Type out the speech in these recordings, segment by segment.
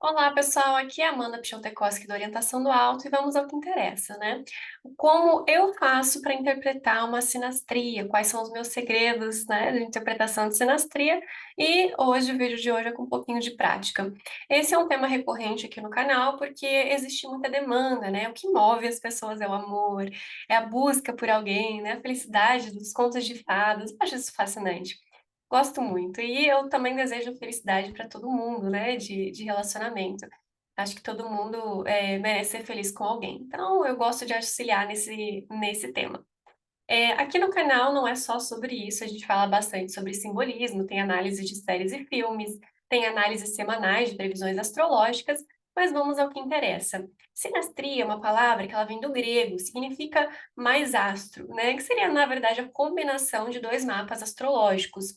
Olá, pessoal. Aqui é a Amanda Piontekowski da Orientação do Alto e vamos ao que interessa, né? Como eu faço para interpretar uma sinastria? Quais são os meus segredos, né, de interpretação de sinastria? E hoje, o vídeo de hoje é com um pouquinho de prática. Esse é um tema recorrente aqui no canal porque existe muita demanda, né? O que move as pessoas é o amor, é a busca por alguém, né? A felicidade dos contos de fadas. Eu acho isso fascinante. Gosto muito. E eu também desejo felicidade para todo mundo, né, de relacionamento. Acho que todo mundo merece ser feliz com alguém. Então, eu gosto de auxiliar nesse tema. Aqui no canal não é só sobre isso, a gente fala bastante sobre simbolismo, tem análise de séries e filmes, tem análises semanais de previsões astrológicas, mas vamos ao que interessa. Sinastria é uma palavra que ela vem do grego, significa mais astro, né? Que seria, na verdade, a combinação de dois mapas astrológicos.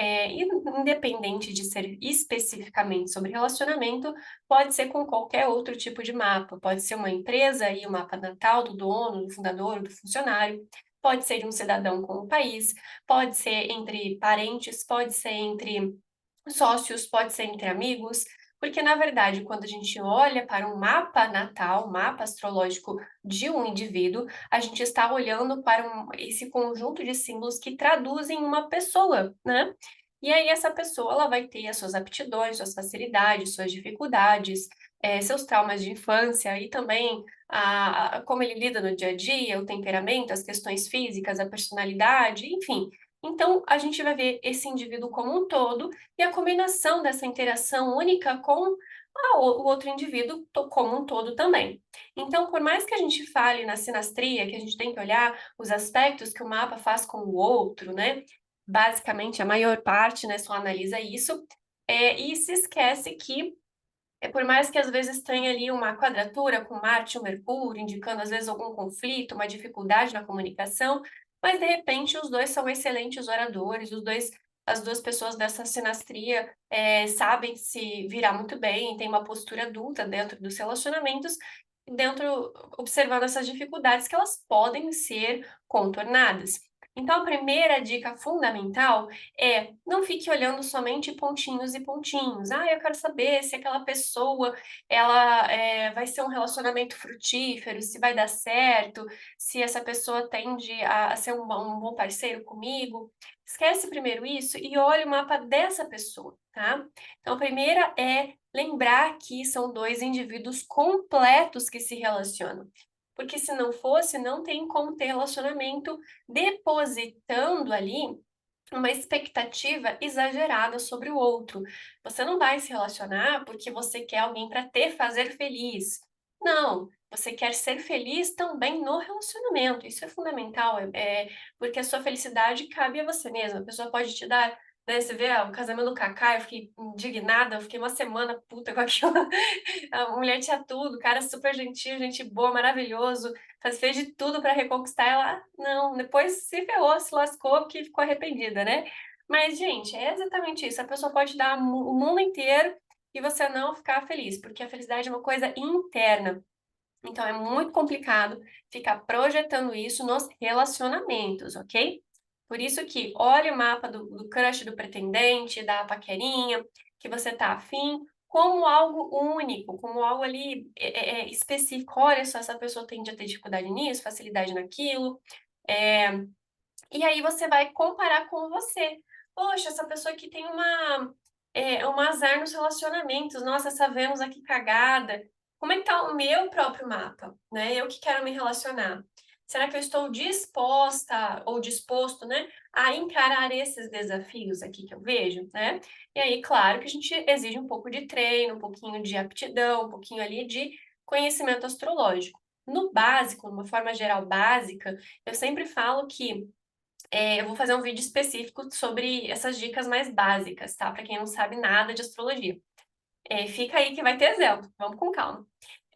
E independente de ser especificamente sobre relacionamento, pode ser com qualquer outro tipo de mapa. Pode ser uma empresa e o mapa natal do dono, do fundador, do funcionário. Pode ser de um cidadão com o país. Pode ser entre parentes. Pode ser entre sócios. Pode ser entre amigos. Porque, na verdade, quando a gente olha para um mapa natal, um mapa astrológico de um indivíduo, a gente está olhando para esse conjunto de símbolos que traduzem uma pessoa, né? E aí essa pessoa ela vai ter as suas aptidões, suas facilidades, suas dificuldades, seus traumas de infância e também como ele lida no dia a dia, o temperamento, as questões físicas, a personalidade, enfim. Então a gente vai ver esse indivíduo como um todo e a combinação dessa interação única com o outro indivíduo como um todo também. Então, por mais que a gente fale na sinastria, que a gente tem que olhar os aspectos que o mapa faz com o outro, né? Basicamente, a maior parte, né, só analisa isso, e se esquece que, por mais que às vezes tenha ali uma quadratura com Marte e o Mercúrio, indicando às vezes algum conflito, uma dificuldade na comunicação, mas de repente os dois são excelentes oradores, as duas pessoas dessa sinastria sabem se virar muito bem, têm uma postura adulta dentro dos relacionamentos, observando essas dificuldades que elas podem ser contornadas. Então, a primeira dica fundamental é não fique olhando somente pontinhos e pontinhos. Ah, eu quero saber se aquela pessoa ela vai ser um relacionamento frutífero, se vai dar certo, se essa pessoa tende a ser um bom parceiro comigo. Esquece primeiro isso e olhe o mapa dessa pessoa, tá? Então, a primeira é lembrar que são dois indivíduos completos que se relacionam. Porque se não fosse, não tem como ter relacionamento depositando ali uma expectativa exagerada sobre o outro. Você não vai se relacionar porque você quer alguém para te fazer feliz. Não, você quer ser feliz também no relacionamento. Isso é fundamental, porque a sua felicidade cabe a você mesma. A pessoa pode te dar, né, você vê o casamento do Kaká, eu fiquei indignada, eu fiquei uma semana puta com aquilo. A mulher tinha tudo, o cara super gentil, gente boa, maravilhoso, fez de tudo para reconquistar ela. Ah, não, depois se ferrou, se lascou porque ficou arrependida, né? Mas, gente, é exatamente isso. A pessoa pode dar o mundo inteiro e você não ficar feliz, porque a felicidade é uma coisa interna. Então, é muito complicado ficar projetando isso nos relacionamentos, ok? Por isso que olhe o mapa do crush, do pretendente, da paquerinha, que você tá afim, como algo único, como algo ali específico. Olha só, essa pessoa tende a ter dificuldade nisso, facilidade naquilo. É, e aí você vai comparar com você. Poxa, essa pessoa aqui tem um azar nos relacionamentos. Nossa, essa Vênus aqui cagada. Como é que tá o meu próprio mapa, né? Eu que quero me relacionar. Será que eu estou disposta ou disposto, né, a encarar esses desafios aqui que eu vejo, né? E aí, claro que a gente exige um pouco de treino, um pouquinho de aptidão, um pouquinho ali de conhecimento astrológico. No básico, de uma forma geral básica, eu sempre falo que eu vou fazer um vídeo específico sobre essas dicas mais básicas, tá? Para quem não sabe nada de astrologia. Fica aí que vai ter exemplo, vamos com calma.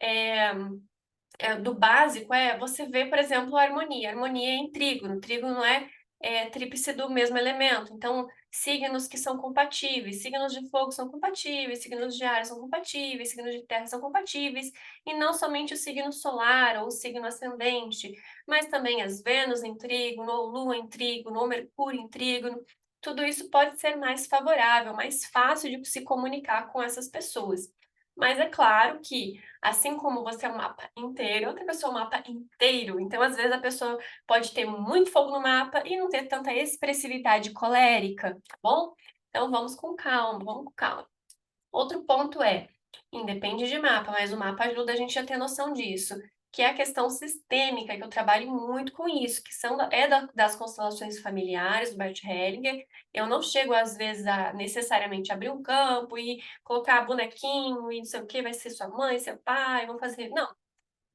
É, do básico você vê, por exemplo, a harmonia. A harmonia é em trígono. Trígono é tríplice do mesmo elemento. Então, signos que são compatíveis, signos de fogo são compatíveis, signos de ar são compatíveis, signos de terra são compatíveis, e não somente o signo solar ou o signo ascendente, mas também as Vênus em trígono, ou Lua em trígono, ou Mercúrio em trígono. Tudo isso pode ser mais favorável, mais fácil de se comunicar com essas pessoas. Mas é claro que, assim como você é um mapa inteiro, outra pessoa é um mapa inteiro. Então, às vezes, a pessoa pode ter muito fogo no mapa e não ter tanta expressividade colérica, tá bom? Então, vamos com calma, vamos com calma. Outro ponto é, independe de mapa, mas o mapa ajuda a gente a ter noção disso, que é a questão sistêmica, que eu trabalho muito com isso, que das constelações familiares, do Bert Hellinger. Eu não chego, às vezes, a necessariamente abrir um campo e colocar bonequinho e não sei o que, vai ser sua mãe, seu pai, vão fazer... Não.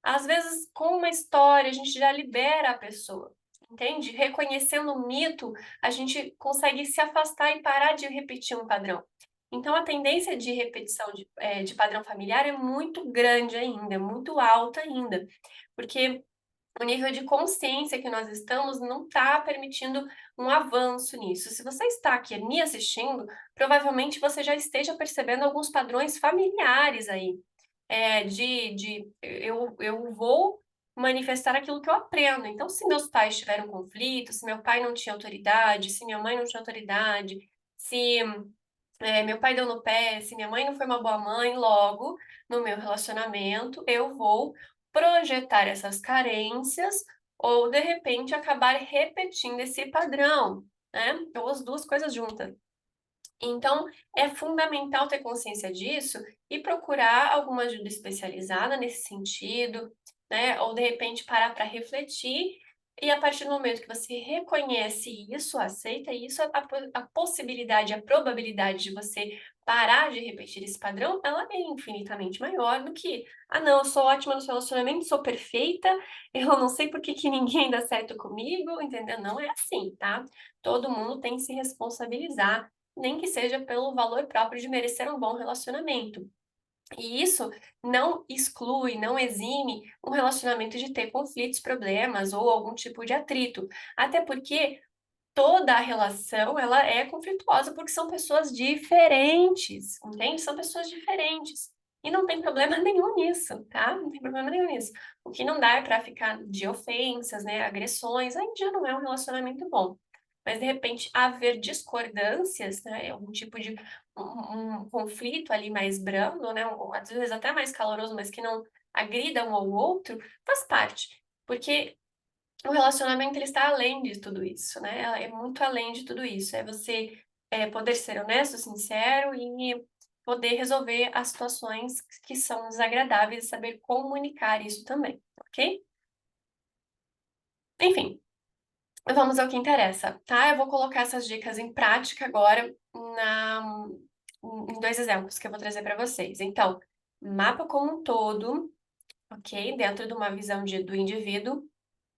Às vezes, com uma história, a gente já libera a pessoa, entende? Reconhecendo o mito, a gente consegue se afastar e parar de repetir um padrão. Então, a tendência de repetição de padrão familiar é muito grande ainda, é muito alta ainda, porque o nível de consciência que nós estamos não está permitindo um avanço nisso. Se você está aqui me assistindo, provavelmente você já esteja percebendo alguns padrões familiares aí. Eu vou manifestar aquilo que eu aprendo. Então, se meus pais tiveram conflito, se meu pai não tinha autoridade, se minha mãe não tinha autoridade, se meu pai deu no pé, se minha mãe não foi uma boa mãe, logo, no meu relacionamento, eu vou projetar essas carências ou, de repente, acabar repetindo esse padrão, né? Ou as duas coisas juntas. Então, é fundamental ter consciência disso e procurar alguma ajuda especializada nesse sentido, né? Ou de repente parar para refletir. E a partir do momento que você reconhece isso, aceita isso, a possibilidade, a probabilidade de você parar de repetir esse padrão, ela é infinitamente maior do que, ah, não, eu sou ótima no relacionamento, sou perfeita, eu não sei por que que ninguém dá certo comigo, entendeu? Não é assim, tá? Todo mundo tem que se responsabilizar, nem que seja pelo valor próprio de merecer um bom relacionamento. E isso não exclui, não exime um relacionamento de ter conflitos, problemas ou algum tipo de atrito. Até porque toda a relação, ela é conflituosa porque são pessoas diferentes, entende? São pessoas diferentes. E não tem problema nenhum nisso, tá? Não tem problema nenhum nisso. O que não dá é para ficar de ofensas, né, agressões, aí já não é um relacionamento bom. Mas, de repente, haver discordâncias, né, algum tipo de um conflito ali mais brando, né, às vezes até mais caloroso, mas que não agrida um ao outro, faz parte. Porque o relacionamento ele está além de tudo isso, né? É muito além de tudo isso. É você poder ser honesto, sincero e poder resolver as situações que são desagradáveis e saber comunicar isso também, ok? Enfim, vamos ao que interessa, tá? Eu vou colocar essas dicas em prática agora em dois exemplos que eu vou trazer para vocês. Então, mapa como um todo, ok? Dentro de uma visão do indivíduo.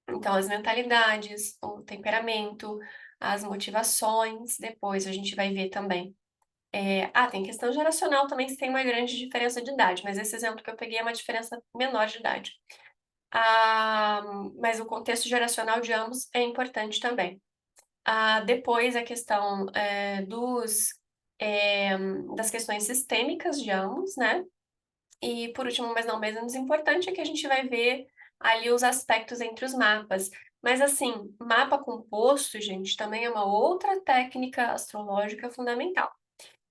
Então, as mentalidades, o temperamento, as motivações, depois a gente vai ver também. Tem questão geracional também, se tem uma grande diferença de idade, mas esse exemplo que eu peguei é uma diferença menor de idade. Ah, mas o contexto geracional de ambos é importante também. Depois a questão é, das questões sistêmicas de ambos, né? E por último, mas não menos importante, é que a gente vai ver ali os aspectos entre os mapas. Mas assim, mapa composto, gente, também é uma outra técnica astrológica fundamental.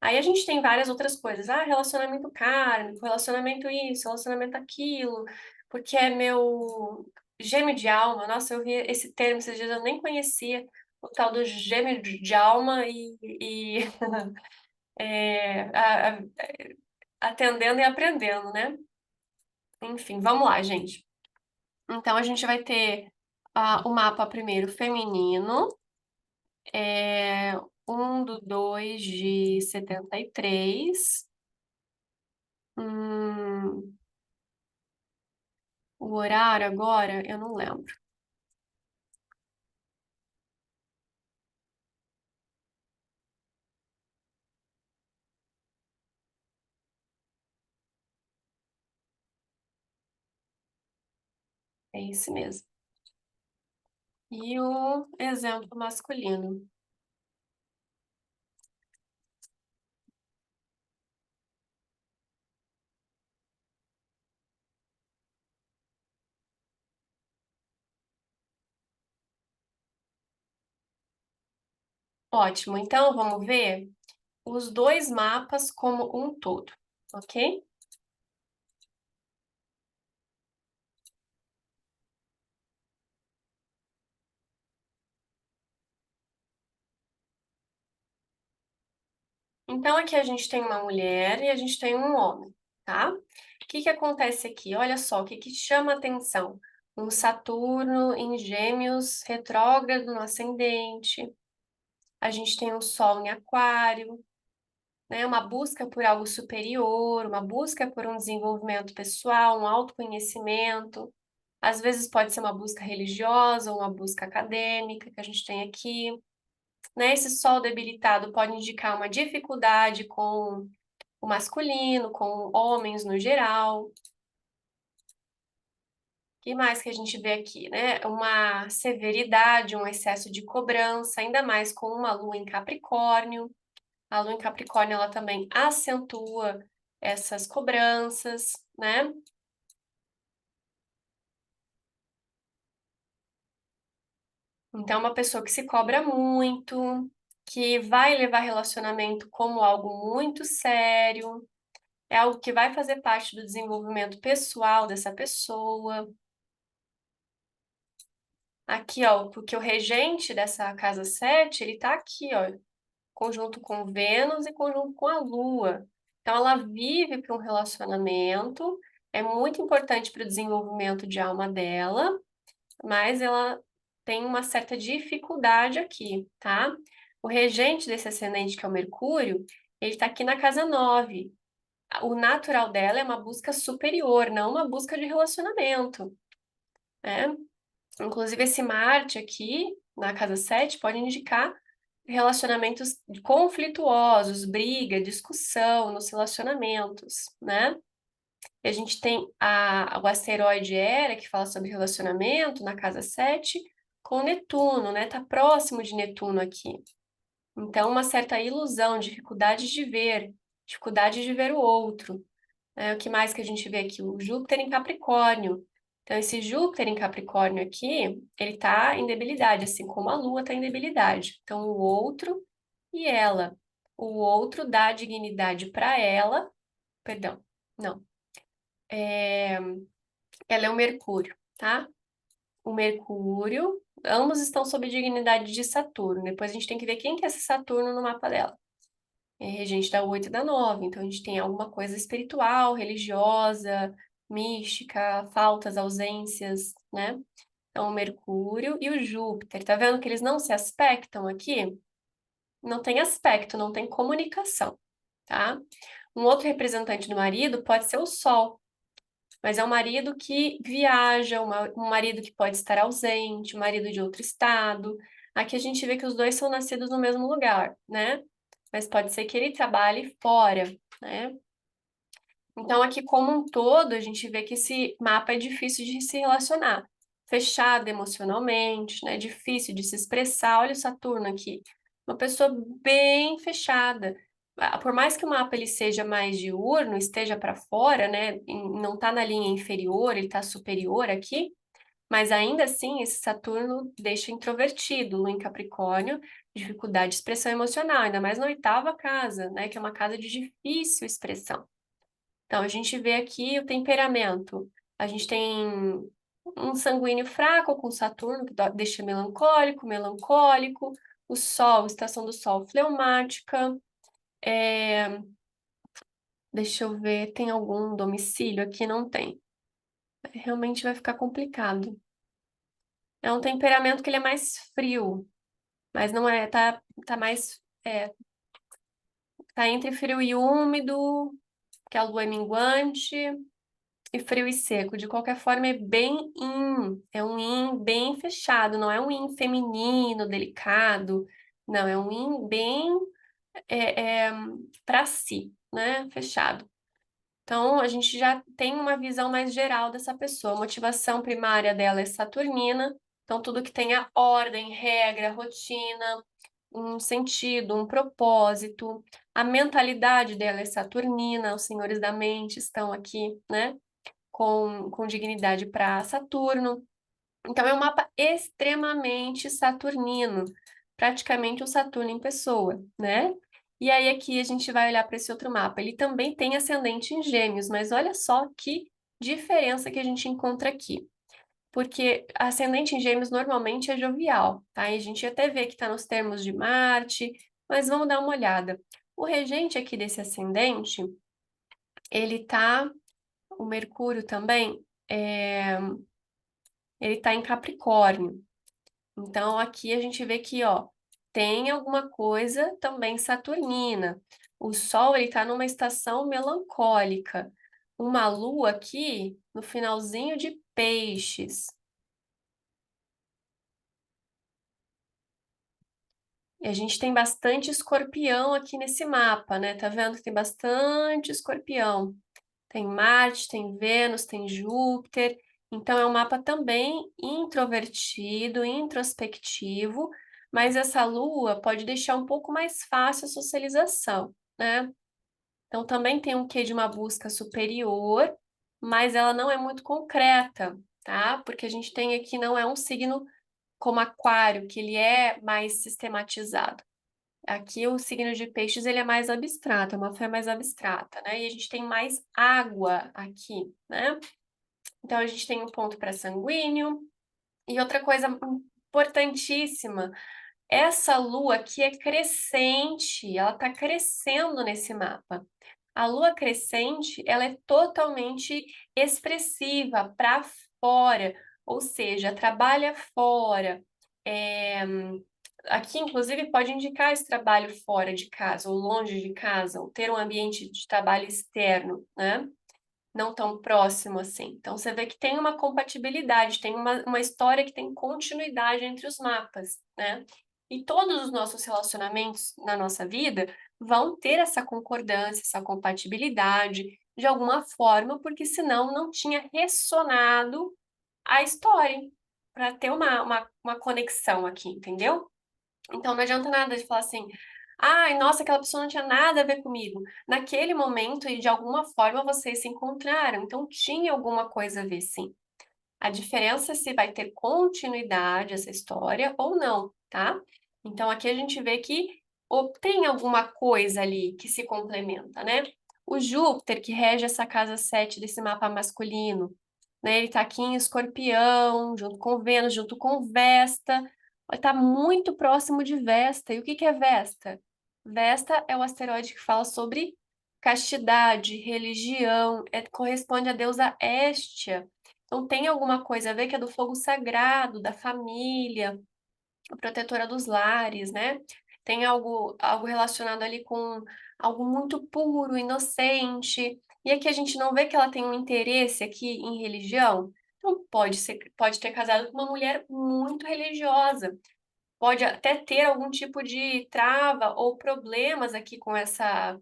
Aí a gente tem várias outras coisas. Relacionamento kármico, relacionamento isso, relacionamento aquilo, porque é meu gêmeo de alma. Nossa, eu vi esse termo esses dias, eu nem conhecia o tal do gêmeo de alma e é, a- a- atendendo e aprendendo, né? Enfim, vamos lá, gente. Então, a gente vai ter o mapa primeiro feminino, é, 1/2 de 73. Hum, o horário agora, eu não lembro. É esse mesmo. E o exemplo masculino. Ótimo. Então, vamos ver os dois mapas como um todo, ok? Então, aqui a gente tem uma mulher e a gente tem um homem, tá? O que que acontece aqui? Olha só, o que que chama atenção? Um Saturno em Gêmeos, retrógrado no ascendente. A gente tem um Sol em Aquário, né? Uma busca por algo superior, uma busca por um desenvolvimento pessoal, um autoconhecimento. Às vezes pode ser uma busca religiosa ou uma busca acadêmica que a gente tem aqui, né? Esse Sol debilitado pode indicar uma dificuldade com o masculino, com homens no geral. O que mais que a gente vê aqui, né? Uma severidade, um excesso de cobrança, ainda mais com uma lua em Capricórnio. A lua em Capricórnio, ela também acentua essas cobranças, né? Então, é uma pessoa que se cobra muito, que vai levar relacionamento como algo muito sério, é algo que vai fazer parte do desenvolvimento pessoal dessa pessoa. Aqui, ó, porque o regente dessa casa 7 ele tá aqui, ó, conjunto com Vênus e conjunto com a Lua. Então, ela vive para um relacionamento, é muito importante para o desenvolvimento de alma dela, mas ela tem uma certa dificuldade aqui, tá? O regente desse ascendente, que é o Mercúrio, ele tá aqui na casa 9. O natural dela é uma busca superior, não uma busca de relacionamento, né? Inclusive, esse Marte aqui, na casa 7 pode indicar relacionamentos conflituosos, briga, discussão nos relacionamentos, né? E a gente tem o asteroide Hera, que fala sobre relacionamento, na casa 7 com Netuno, né? Tá próximo de Netuno aqui. Então, uma certa ilusão, dificuldade de ver o outro. O que mais que a gente vê aqui? O Júpiter em Capricórnio. Então, esse Júpiter em Capricórnio aqui, ele tá em debilidade, assim como a Lua tá em debilidade. Então, o outro e ela. O outro dá dignidade para ela, perdão, não. Ela é o Mercúrio, tá? O Mercúrio, ambos estão sob dignidade de Saturno. Depois a gente tem que ver quem que é esse Saturno no mapa dela. É regente da 8 e da 9. Então a gente tem alguma coisa espiritual, religiosa, mística, faltas, ausências, né? Então o Mercúrio e o Júpiter. Tá vendo que eles não se aspectam aqui? Não tem aspecto, não tem comunicação, tá? Um outro representante do marido pode ser o Sol, mas é um marido que viaja, um marido que pode estar ausente, um marido de outro estado. Aqui a gente vê que os dois são nascidos no mesmo lugar, né? Mas pode ser que ele trabalhe fora, né? Então, aqui como um todo, a gente vê que esse mapa é difícil de se relacionar, fechado emocionalmente, né? Difícil de se expressar. Olha o Saturno aqui, uma pessoa bem fechada. Por mais que o mapa ele seja mais diurno, esteja para fora, né? Não está na linha inferior, ele está superior aqui. Mas ainda assim, esse Saturno deixa introvertido, Lua em Capricórnio, dificuldade de expressão emocional, ainda mais na oitava casa, né? Que é uma casa de difícil expressão. Então, a gente vê aqui o temperamento. A gente tem um sanguíneo fraco com Saturno, que deixa melancólico. O Sol, estação do Sol, fleumática. Deixa eu ver, tem algum domicílio aqui? Não tem. Realmente vai ficar complicado. É um temperamento que ele é mais frio, mas não é, tá mais, tá entre frio e úmido, que a lua é minguante, e frio e seco. De qualquer forma, é bem yin. É um yin bem fechado, não é um yin feminino, delicado. Não, é um yin bem é, é, para si, né? Fechado. Então, a gente já tem uma visão mais geral dessa pessoa. A motivação primária dela é saturnina. Então, tudo que tenha ordem, regra, rotina, um sentido, um propósito. A mentalidade dela é saturnina. Os senhores da mente estão aqui, né? Com dignidade para Saturno. Então, é um mapa extremamente saturnino, praticamente um Saturno em pessoa, né? E aí, aqui a gente vai olhar para esse outro mapa. Ele também tem ascendente em Gêmeos, mas olha só que diferença que a gente encontra aqui. Porque ascendente em Gêmeos normalmente é jovial, tá? E a gente até vê que está nos termos de Marte, mas vamos dar uma olhada. O regente aqui desse ascendente, ele tá, o Mercúrio também, ele tá em Capricórnio. Então, aqui a gente vê que, ó, tem alguma coisa também saturnina. O Sol, ele tá numa estação melancólica. Uma Lua aqui no finalzinho de Peixes. E a gente tem bastante escorpião aqui nesse mapa, né? Tá vendo que tem bastante escorpião. Tem Marte, tem Vênus, tem Júpiter. Então é um mapa também introvertido, introspectivo, mas essa lua pode deixar um pouco mais fácil a socialização, né? Então também tem um quê de uma busca superior, mas ela não é muito concreta, tá? Porque a gente tem aqui não é um signo como Aquário, que ele é mais sistematizado. Aqui o signo de peixes ele é mais abstrato, é uma fé mais abstrata, né? E a gente tem mais água aqui, né? Então a gente tem um ponto para sanguíneo. E outra coisa importantíssima, essa lua aqui é crescente, ela está crescendo nesse mapa. A lua crescente, ela é totalmente expressiva para fora, ou seja, trabalha fora. É, Aqui, inclusive, pode indicar esse trabalho fora de casa ou longe de casa, ou ter um ambiente de trabalho externo, né? Não tão próximo assim. Então, você vê que tem uma compatibilidade, tem uma história que tem continuidade entre os mapas, né? E todos os nossos relacionamentos na nossa vida vão ter essa concordância, essa compatibilidade, de alguma forma, porque senão não tinha ressonado a história para ter uma conexão aqui, entendeu? Então não adianta nada de falar assim, ai, nossa, aquela pessoa não tinha nada a ver comigo. Naquele momento, e de alguma forma, vocês se encontraram, então tinha alguma coisa a ver, sim. A diferença é se vai ter continuidade essa história ou não, tá? Então aqui a gente vê que tem alguma coisa ali que se complementa, né? O Júpiter, que rege essa casa 7 desse mapa masculino, né? Ele tá aqui em Escorpião, junto com Vênus, junto com Vesta. Está muito próximo de Vesta. E o que que é Vesta? Vesta é o asteroide que fala sobre castidade, religião, corresponde à deusa Héstia. Então tem alguma coisa a ver que é do fogo sagrado, da família, a protetora dos lares, né? Tem algo relacionado ali com algo muito puro, inocente. E aqui a gente não vê que ela tem um interesse aqui em religião. Então pode ter casado com uma mulher muito religiosa. Pode até ter algum tipo de trava ou problemas aqui com essa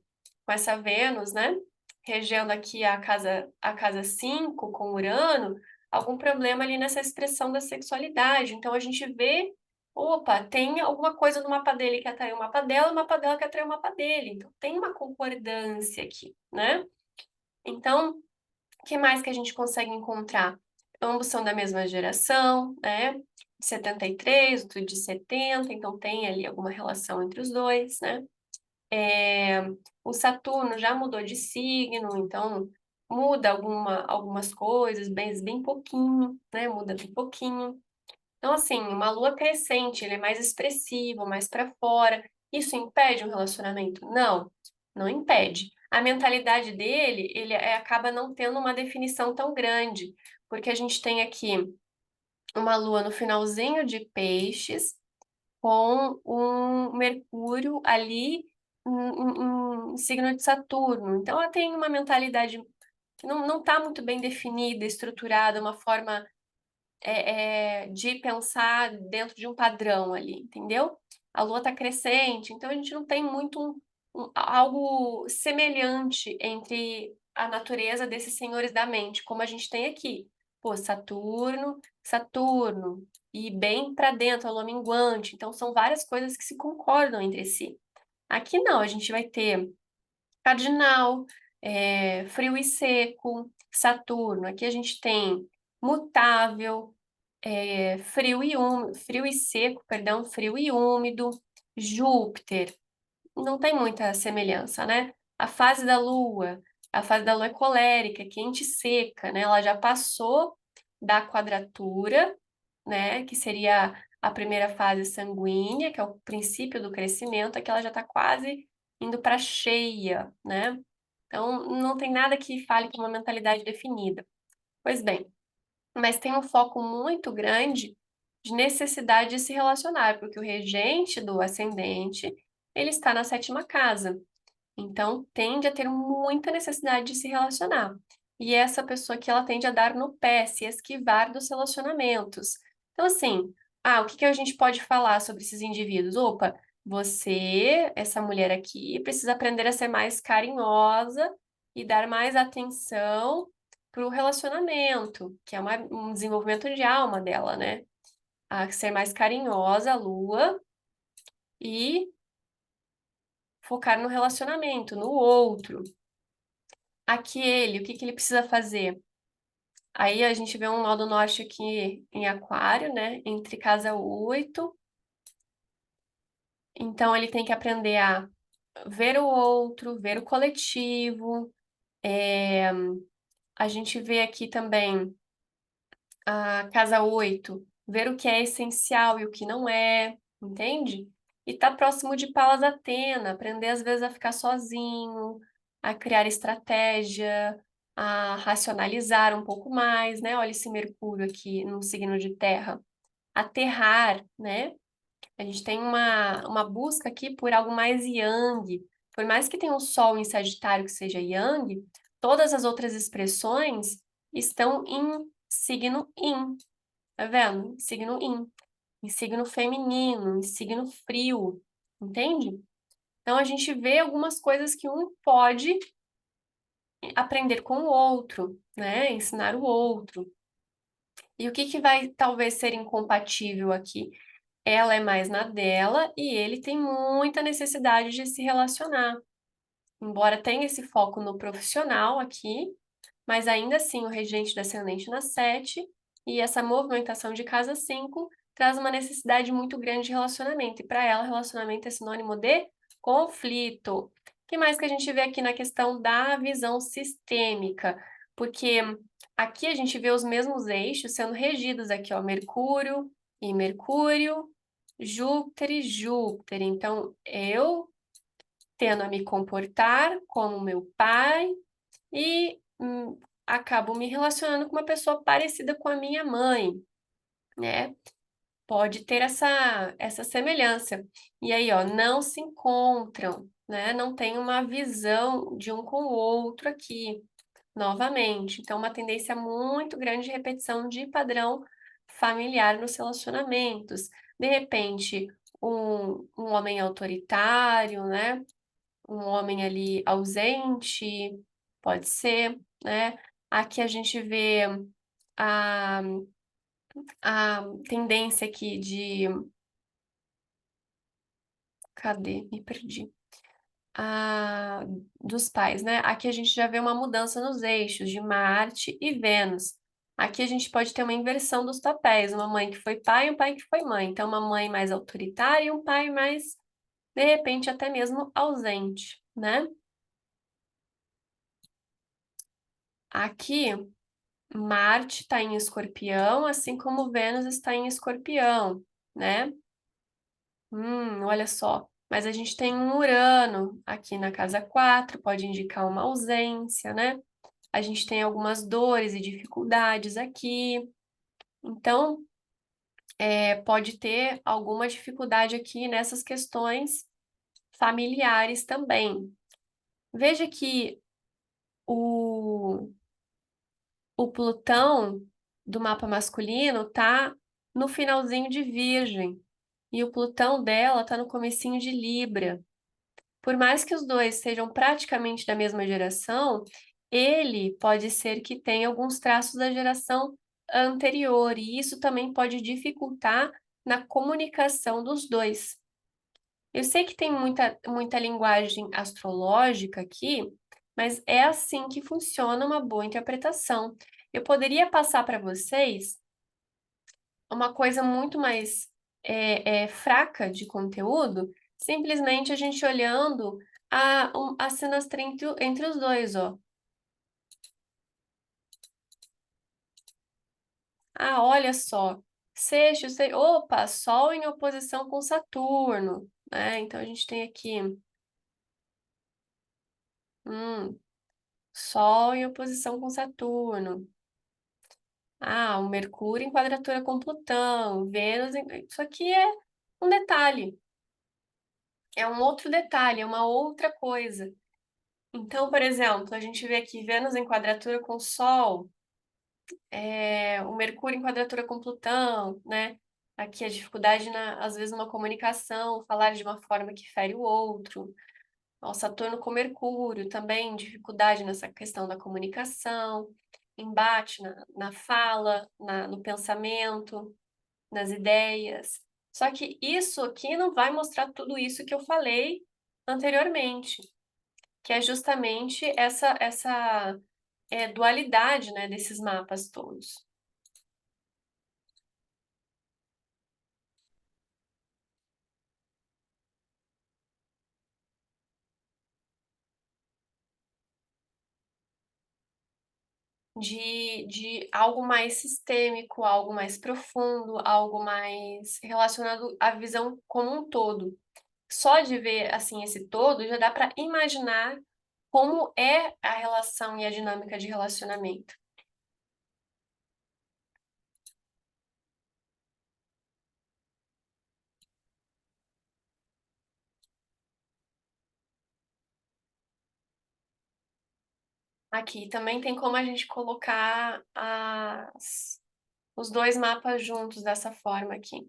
Vênus, né? Regendo aqui a casa 5 com Urano, algum problema ali nessa expressão da sexualidade. Então a gente vê, opa, tem alguma coisa no mapa dele que atrai o mapa dela, o mapa dela que atrai o mapa dele. Então tem uma concordância aqui, né? Então, o que mais que a gente consegue encontrar? Ambos são da mesma geração, né? De 73, outro de 70, então tem ali alguma relação entre os dois, né? É, o Saturno já mudou de signo, então muda algumas coisas, bem pouquinho, né? Muda bem pouquinho. Então, assim, uma lua crescente, ele é mais expressivo, mais para fora. Isso impede um relacionamento? Não, não impede. A mentalidade dele, acaba não tendo uma definição tão grande, porque a gente tem aqui uma lua no finalzinho de Peixes, com um Mercúrio ali em signo de Saturno. Então, ela tem uma mentalidade que não está muito bem definida, estruturada, uma forma de pensar dentro de um padrão ali, entendeu? A Lua está crescente, então a gente não tem muito algo semelhante entre a natureza desses senhores da mente, como a gente tem aqui. Pô, Saturno, e bem para dentro, a Lua minguante. Então são várias coisas que se concordam entre si. Aqui não, a gente vai ter cardinal, frio e seco, Saturno. Aqui a gente tem mutável, frio e seco, perdão, frio e úmido, Júpiter. Não tem muita semelhança, né? A fase da Lua é colérica, quente e seca, né? Ela já passou da quadratura, né? Que seria a primeira fase sanguínea, que é o princípio do crescimento, aqui ela já está quase indo para cheia, né? Então, não tem nada que fale com uma mentalidade definida. Pois bem, mas tem um foco muito grande de necessidade de se relacionar, porque o regente do ascendente, ele está na sétima casa. Então, tende a ter muita necessidade de se relacionar. E essa pessoa que ela tende a dar no pé, se esquivar dos relacionamentos. Então, assim, o que que a gente pode falar sobre esses indivíduos? Opa, você, essa mulher aqui, precisa aprender a ser mais carinhosa e dar mais atenção para o relacionamento, que é um desenvolvimento de alma dela, né? A ser mais carinhosa, a lua, e focar no relacionamento, no outro. Aquele, o que que ele precisa fazer? Aí a gente vê um nó do norte aqui em Aquário, né? Entre casa 8. Então ele tem que aprender a ver o outro, ver o coletivo. É, a gente vê aqui também a casa 8, ver o que é essencial e o que não é, entende? E tá próximo de Palas Atena, aprender às vezes a ficar sozinho, a criar estratégia, a racionalizar um pouco mais, né? Olha esse Mercúrio aqui no signo de Terra. Aterrar, né? A gente tem uma busca aqui por algo mais yang. Por mais que tenha um Sol em Sagitário que seja yang, todas as outras expressões estão em signo yin, tá vendo? Signo yin, em signo feminino, em signo frio, entende? Então a gente vê algumas coisas que um pode aprender com o outro, né? Ensinar o outro. E o que que vai talvez ser incompatível aqui? Ela é mais na dela e ele tem muita necessidade de se relacionar. Embora tenha esse foco no profissional aqui, mas ainda assim o regente do ascendente na 7 e essa movimentação de casa 5 traz uma necessidade muito grande de relacionamento. E para ela, relacionamento é sinônimo de conflito. O que mais que a gente vê aqui na questão da visão sistêmica? Porque aqui a gente vê os mesmos eixos sendo regidos aqui, ó, Mercúrio e Mercúrio, Júpiter e Júpiter. Então, eu tendo a me comportar como meu pai e acabo me relacionando com uma pessoa parecida com a minha mãe, né? Pode ter essa semelhança. E aí, ó, não se encontram, né? Não tem uma visão de um com o outro aqui, novamente. Então, uma tendência muito grande de repetição de padrão familiar nos relacionamentos. De repente, um homem autoritário, né? Um homem ali ausente, pode ser, né? Aqui a gente vê a, a tendência aqui de. Cadê? Me perdi. A, dos pais, né? Aqui a gente já vê uma mudança nos eixos de Marte e Vênus. Aqui a gente pode ter uma inversão dos papéis, uma mãe que foi pai e um pai que foi mãe. Então, uma mãe mais autoritária e um pai mais, de repente, até mesmo ausente, né? Aqui Marte está em Escorpião, assim como Vênus está em Escorpião, né? Olha só. Mas a gente tem um Urano aqui na casa 4, pode indicar uma ausência, né? A gente tem algumas dores e dificuldades aqui. Então, pode ter alguma dificuldade aqui nessas questões familiares também. Veja que o o Plutão do mapa masculino tá no finalzinho de Virgem e o Plutão dela tá no comecinho de Libra. Por mais que os dois sejam praticamente da mesma geração, ele pode ser que tenha alguns traços da geração anterior e isso também pode dificultar na comunicação dos dois. Eu sei que tem muita linguagem astrológica aqui, mas é assim que funciona uma boa interpretação. Eu poderia passar para vocês uma coisa muito mais fraca de conteúdo, simplesmente a gente olhando a sinastria entre os dois, ó. Olha só, opa, Sol em oposição com Saturno, né? Então a gente tem aqui Hum, Sol em oposição com Saturno. Ah, o Mercúrio em quadratura com Plutão, Vênus em... Isso aqui é um detalhe, é um outro detalhe, é uma outra coisa. Então, por exemplo, a gente vê aqui Vênus em quadratura com Sol, o Mercúrio em quadratura com Plutão, né? Aqui a dificuldade, às vezes, numa comunicação, falar de uma forma que fere o outro. Ó, Saturno com Mercúrio também, dificuldade nessa questão da comunicação, embate na fala, no pensamento, nas ideias. Só que isso aqui não vai mostrar tudo isso que eu falei anteriormente, que é justamente essa dualidade, né, desses mapas todos. De algo mais sistêmico, algo mais profundo, algo mais relacionado à visão como um todo. Só de ver assim esse todo já dá para imaginar como é a relação e a dinâmica de relacionamento. Aqui também tem como a gente colocar os dois mapas juntos dessa forma aqui.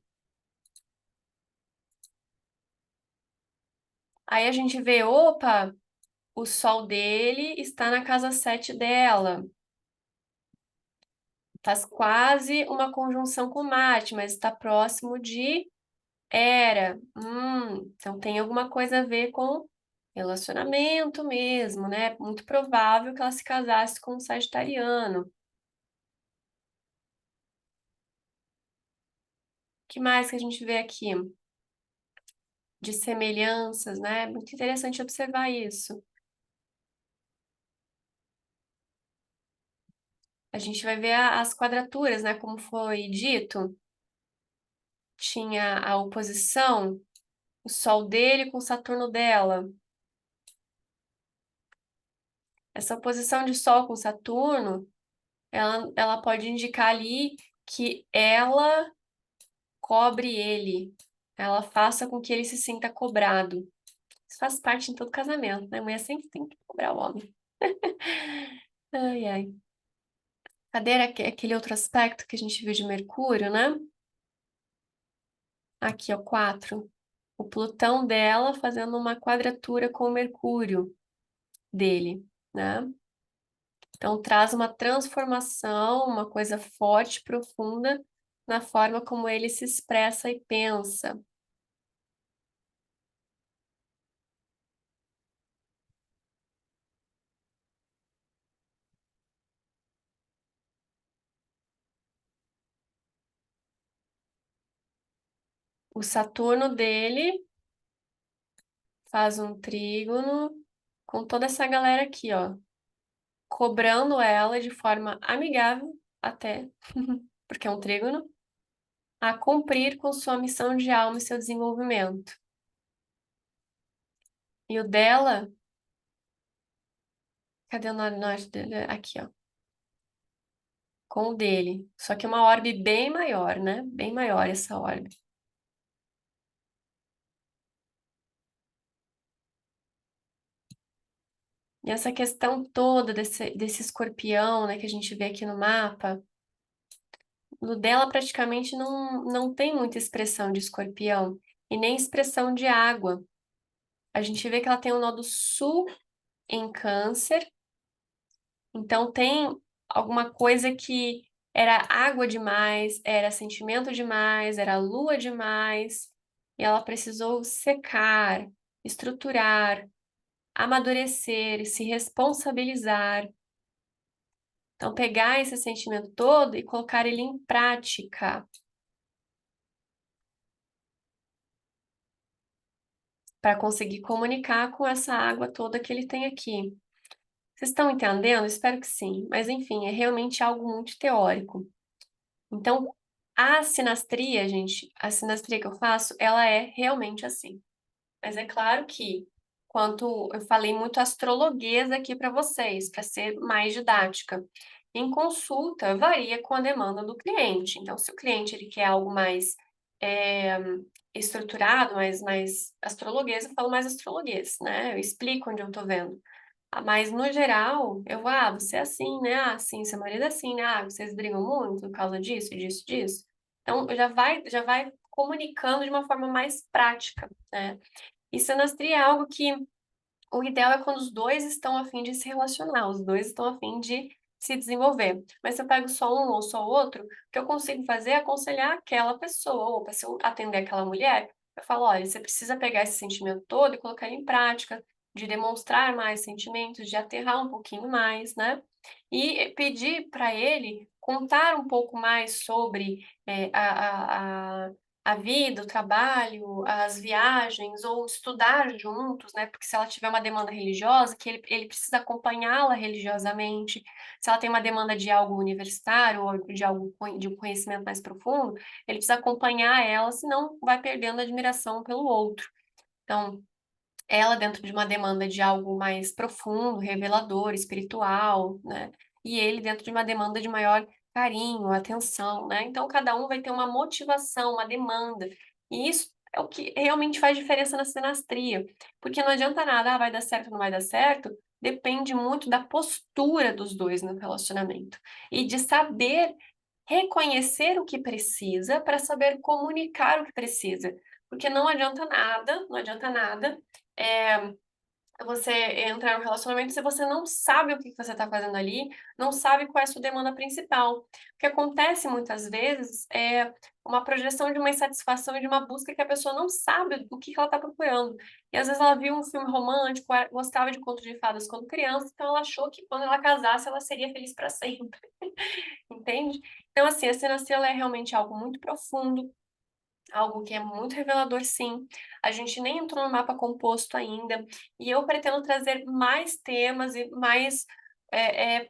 Aí a gente vê, opa, o sol dele está na casa 7 dela. Faz quase uma conjunção com Marte, mas está próximo de Era. Então tem alguma coisa a ver com relacionamento mesmo, né? Muito provável que ela se casasse com um sagitariano. O que mais que a gente vê aqui? De semelhanças, né? Muito interessante observar isso. A gente vai ver as quadraturas, né? Como foi dito, tinha a oposição, o Sol dele com o Saturno dela. Essa oposição de Sol com Saturno, ela pode indicar ali que ela cobre ele, ela faça com que ele se sinta cobrado. Isso faz parte em todo casamento, né? A mulher sempre tem que cobrar o homem. Ai, ai. Cadê aquele outro aspecto que a gente viu de Mercúrio, né? Aqui, ó, 4. O Plutão dela fazendo uma quadratura com o Mercúrio dele, né? Então traz uma transformação, uma coisa forte, profunda na forma como ele se expressa e pensa. O Saturno dele faz um trígono com toda essa galera aqui, ó, cobrando ela de forma amigável até, porque é um trígono, a cumprir com sua missão de alma e seu desenvolvimento. E o dela, cadê o norte dele? Aqui, ó, com o dele. Só que uma orbe bem maior, né? Bem maior essa orbe. E essa questão toda desse escorpião, né, que a gente vê aqui no mapa, no dela praticamente não tem muita expressão de escorpião e nem expressão de água. A gente vê que ela tem o nó do sul em câncer, então tem alguma coisa que era água demais, era sentimento demais, era lua demais, e ela precisou secar, estruturar, amadurecer, se responsabilizar. Então, pegar esse sentimento todo e colocar ele em prática para conseguir comunicar com essa água toda que ele tem aqui. Vocês estão entendendo? Espero que sim. Mas, enfim, é realmente algo muito teórico. Então, a sinastria, gente, a sinastria que eu faço, ela é realmente assim. Mas é claro que quanto eu falei muito astrologuês aqui para vocês, para ser mais didática. Em consulta, varia com a demanda do cliente. Então, se o cliente ele quer algo mais eh, estruturado, mais astrologuês, eu falo mais astrologuês, né? Eu explico onde eu tô vendo. Mas no geral, eu vou, você é assim, né? Ah, sim, seu marido é assim, né? Ah, vocês brigam muito por causa disso, disso, disso. Então, já vai comunicando de uma forma mais prática, né? E sinastria é algo que o ideal é quando os dois estão a fim de se relacionar, os dois estão a fim de se desenvolver. Mas se eu pego só um ou só outro, o que eu consigo fazer é aconselhar aquela pessoa, ou se eu atender aquela mulher, eu falo, olha, você precisa pegar esse sentimento todo e colocar ele em prática, de demonstrar mais sentimentos, de aterrar um pouquinho mais, né? E pedir para ele contar um pouco mais sobre a vida, o trabalho, as viagens, ou estudar juntos, né? Porque se ela tiver uma demanda religiosa, que ele precisa acompanhá-la religiosamente. Se ela tem uma demanda de algo universitário ou de algo de um conhecimento mais profundo, ele precisa acompanhar ela, senão vai perdendo admiração pelo outro. Então, ela dentro de uma demanda de algo mais profundo, revelador, espiritual, né? E ele dentro de uma demanda de maior carinho, atenção, né? Então cada um vai ter uma motivação, uma demanda. E isso é o que realmente faz diferença na sinastria, porque não adianta nada, vai dar certo, não vai dar certo, depende muito da postura dos dois no relacionamento e de saber reconhecer o que precisa para saber comunicar o que precisa. Porque não adianta nada é, você entrar no relacionamento se você não sabe o que você está fazendo ali, não sabe qual é a sua demanda principal. O que acontece muitas vezes é uma projeção de uma insatisfação e de uma busca que a pessoa não sabe o que ela está procurando. E às vezes ela viu um filme romântico, gostava de contos de fadas quando criança, então ela achou que quando ela casasse ela seria feliz para sempre, entende? Então, assim, a sinastria ela é realmente algo muito profundo, algo que é muito revelador, sim. A gente nem entrou no mapa composto ainda, e eu pretendo trazer mais temas e mais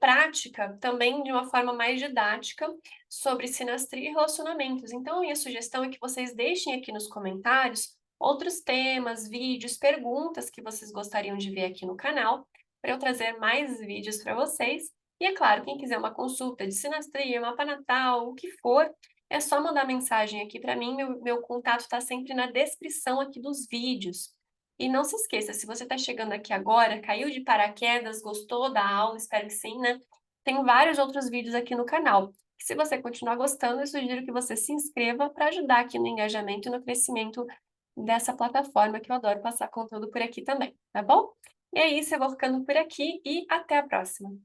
prática, também de uma forma mais didática, sobre sinastria e relacionamentos. Então, a minha sugestão é que vocês deixem aqui nos comentários outros temas, vídeos, perguntas que vocês gostariam de ver aqui no canal, para eu trazer mais vídeos para vocês. E é claro, quem quiser uma consulta de sinastria, mapa natal, o que for, é só mandar mensagem aqui para mim, meu contato está sempre na descrição aqui dos vídeos. E não se esqueça, se você está chegando aqui agora, caiu de paraquedas, gostou da aula, espero que sim, né? Tem vários outros vídeos aqui no canal. E se você continuar gostando, eu sugiro que você se inscreva para ajudar aqui no engajamento e no crescimento dessa plataforma que eu adoro passar conteúdo por aqui também, tá bom? E é isso, eu vou ficando por aqui e até a próxima!